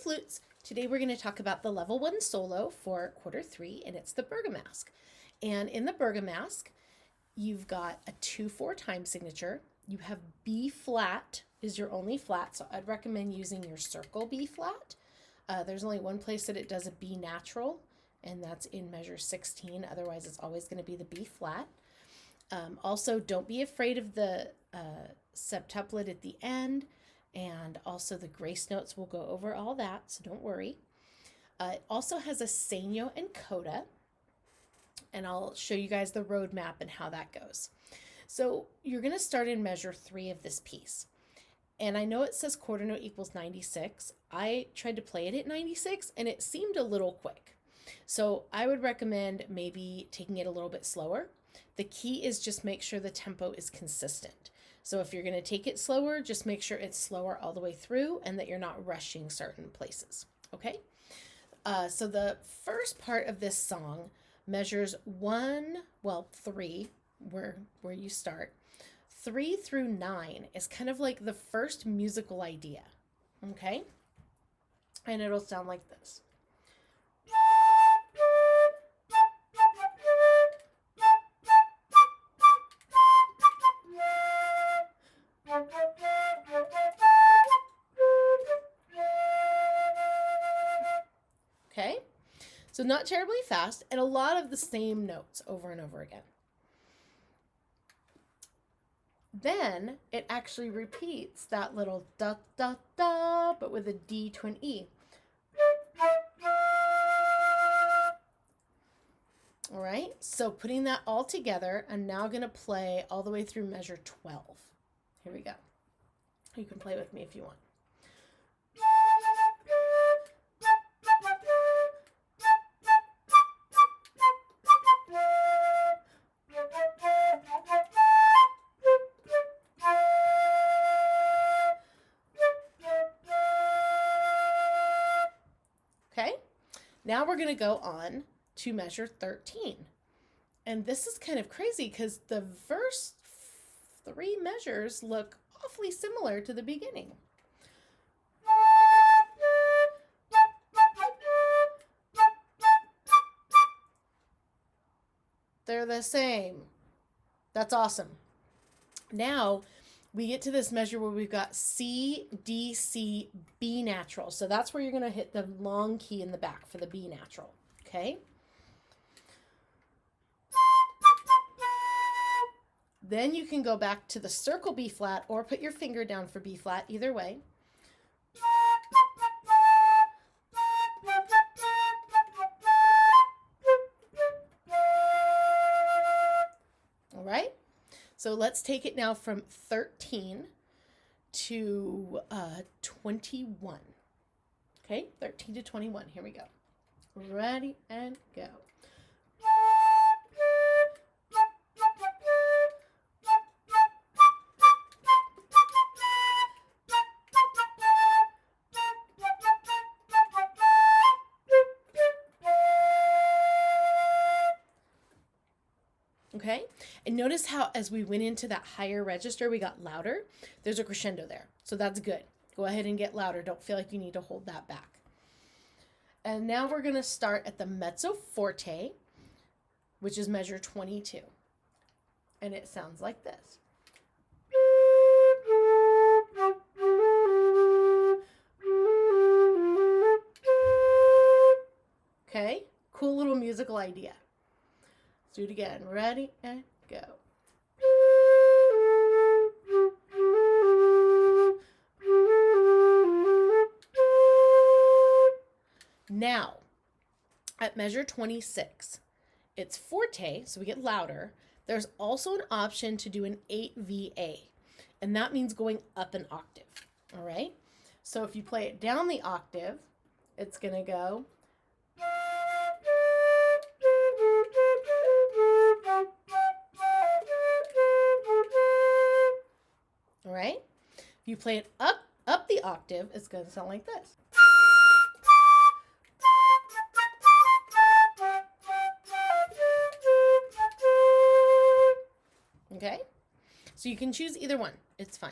flutes. Today we're going to talk about the level 1 solo for quarter 3, and it's the Bergamask. And in the Bergamask, you've got a 2/4 time signature. You have B flat is your only flat, so I'd recommend using your circle B flat. There's only one place that it does a B natural, and that's in measure 16. Otherwise, it's always going to be the B flat. Also, don't be afraid of the septuplet at the end. And also the grace notes will go over all that, so don't worry. It also has a segno and coda, and I'll show you guys the roadmap and how that goes. So you're going to start in measure 3 of this piece. And I know it says quarter note equals 96. I tried to play it at 96, and it seemed a little quick. So I would recommend maybe taking it a little bit slower. The key is just make sure the tempo is consistent. So if you're going to take it slower, just make sure it's slower all the way through and that you're not rushing certain places. Okay? So the first part of this song measures 3, where you start. 3 through 9 is kind of like the first musical idea. Okay? And it'll sound like this. Okay, so not terribly fast, and a lot of the same notes over and over again. Then it actually repeats that little da da da, but with a D to an E. All right, so putting that all together, I'm now going to play all the way through measure 12. Here we go. You can play with me if you want. Okay, now we're going to go on to measure 13. And this is kind of crazy because the first 3 measures look awfully similar to the beginning. They're the same. That's awesome. Now we get to this measure where we've got C, D, C, B natural. So that's where you're going to hit the long key in the back for the B natural. Okay? Then you can go back to the circle B flat or put your finger down for B flat, either way. All right, so let's take it now from 13 to 21. Okay, 13 to 21, here we go. Ready and go. Okay, and notice how as we went into that higher register, we got louder. There's a crescendo there, so that's good. Go ahead and get louder. Don't feel like you need to hold that back. And now we're going to start at the mezzo forte, which is measure 22. And it sounds like this. Okay, cool little musical idea. Let's do it again. Ready and go. Now, at measure 26, it's forte, so we get louder. There's also an option to do an 8VA, and that means going up an octave, all right? So if you play it down the octave, it's going to go. All right? If you play it up the octave, it's going to sound like this. Okay? So you can choose either one. It's fine.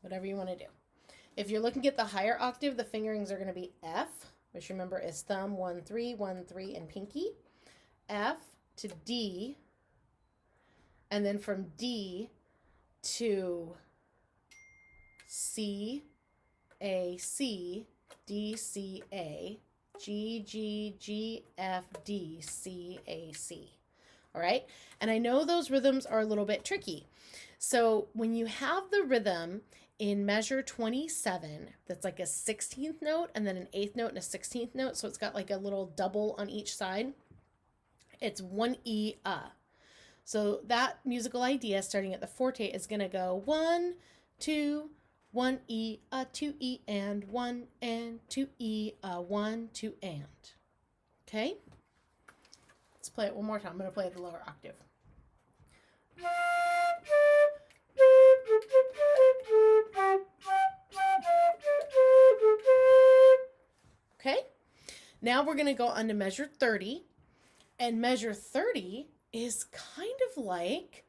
Whatever you want to do. If you're looking at the higher octave, the fingerings are going to be F, which remember is thumb, 1, 3, 1, 3, and pinky. F to D, and then from D to C, A, C, D, C, A, G, G, G, F, D, C, A, C. All right? And I know those rhythms are a little bit tricky. So when you have the rhythm in measure 27, that's like a 16th note and then an 8th note and a 16th note, so it's got like a little double on each side, it's 1 E, So that musical idea starting at the forte is going to go 1, 2, 1 E, 2 E, and 1 and 2 E, 1, 2 and. Okay? Let's play it one more time. I'm going to play the lower octave. Okay? Now we're going to go on to measure 30. And measure 30 is kind of like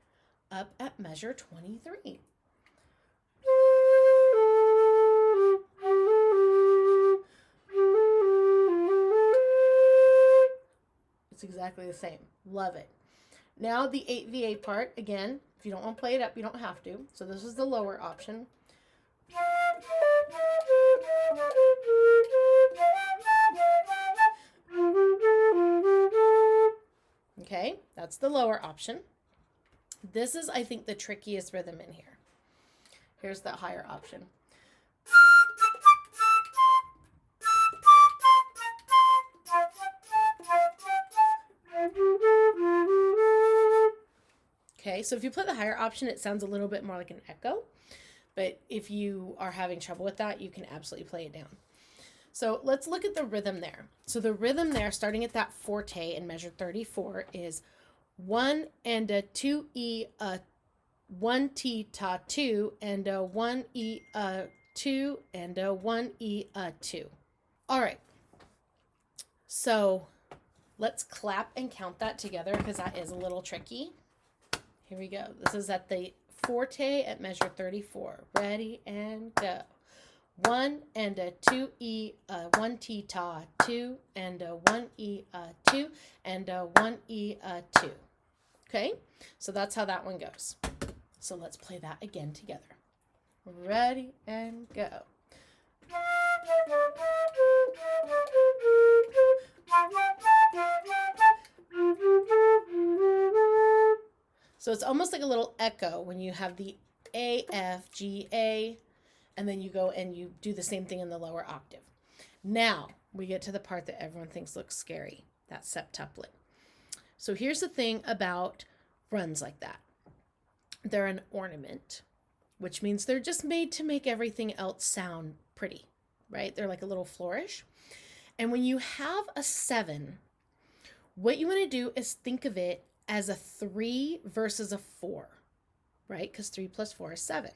up at measure 23. It's exactly the same. Love it. Now the 8VA part, again, if you don't want to play it up, you don't have to. So this is the lower option. Okay, that's the lower option. This is, I think, the trickiest rhythm in here. Here's the higher option. Okay, so if you play the higher option, it sounds a little bit more like an echo. But if you are having trouble with that, you can absolutely play it down. So let's look at the rhythm there. So the rhythm there, starting at that forte in measure 34, is 1 and a 2 E, 1 T ta 2, and a 1 E, 2, and a 1 E, 2. All right. So let's clap and count that together because that is a little tricky. Here we go. This is at the forte at measure 34. Ready and go. 1 and a 2 E, 1 T ta 2, and a 1 E, 2, and a 1 E, 2. Okay, so that's how that one goes. So let's play that again together. Ready and go. So it's almost like a little echo when you have the A, F, G, A, and then you go and you do the same thing in the lower octave. Now we get to the part that everyone thinks looks scary, that septuplet. So here's the thing about runs like that. They're an ornament, which means they're just made to make everything else sound pretty, right? They're like a little flourish. And when you have a 7, what you want to do is think of it as a 3 versus a 4, right? Because 3 plus 4 is 7.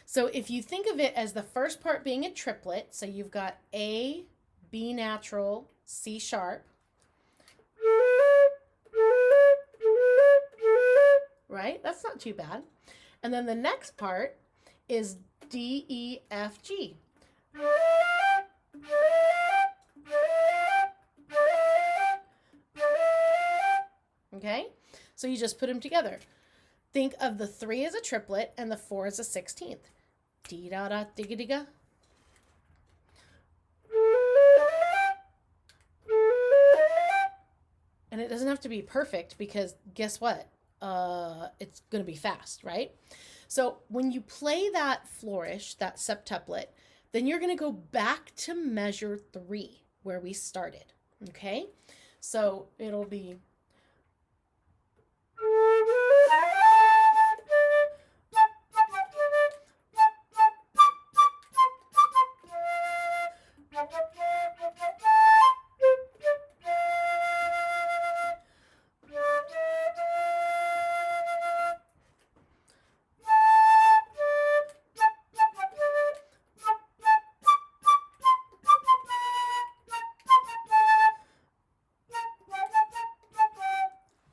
So if you think of it as the first part being a triplet, so you've got A, B natural, C sharp, right? That's not too bad. And then the next part is D, E, F, G. Okay? So you just put them together. Think of the 3 as a triplet and the 4 as a 16th. Dee da da digga digga. And it doesn't have to be perfect because guess what? It's going to be fast, right? So when you play that flourish, that septuplet, then you're going to go back to measure 3 where we started. Okay? So it'll be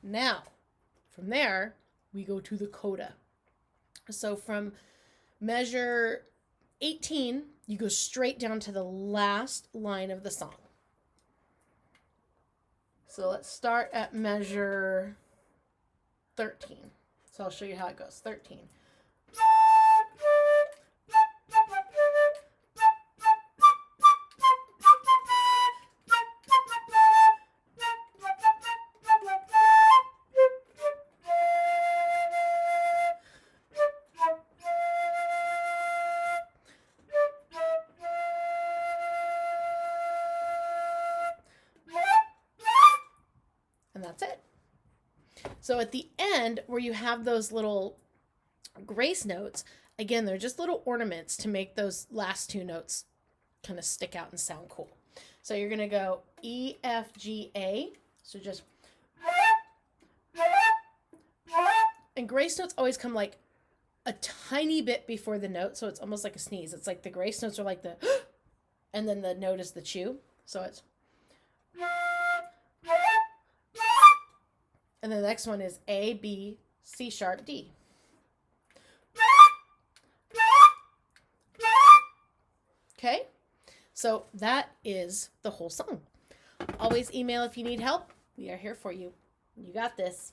now, from there, we go to the coda. So from measure 18, you go straight down to the last line of the song. So let's start at measure 13. So I'll show you how it goes. 13. And that's it. So at the end, where you have those little grace notes, again, they're just little ornaments to make those last two notes kind of stick out and sound cool. So you're going to go E, F, G, A. So just, and grace notes always come like a tiny bit before the note. So it's almost like a sneeze. It's like the grace notes are like the, and then the note is the chew. So it's, and the next one is A, B, C sharp, D. Okay, so that is the whole song. Always email if you need help. We are here for you. You got this.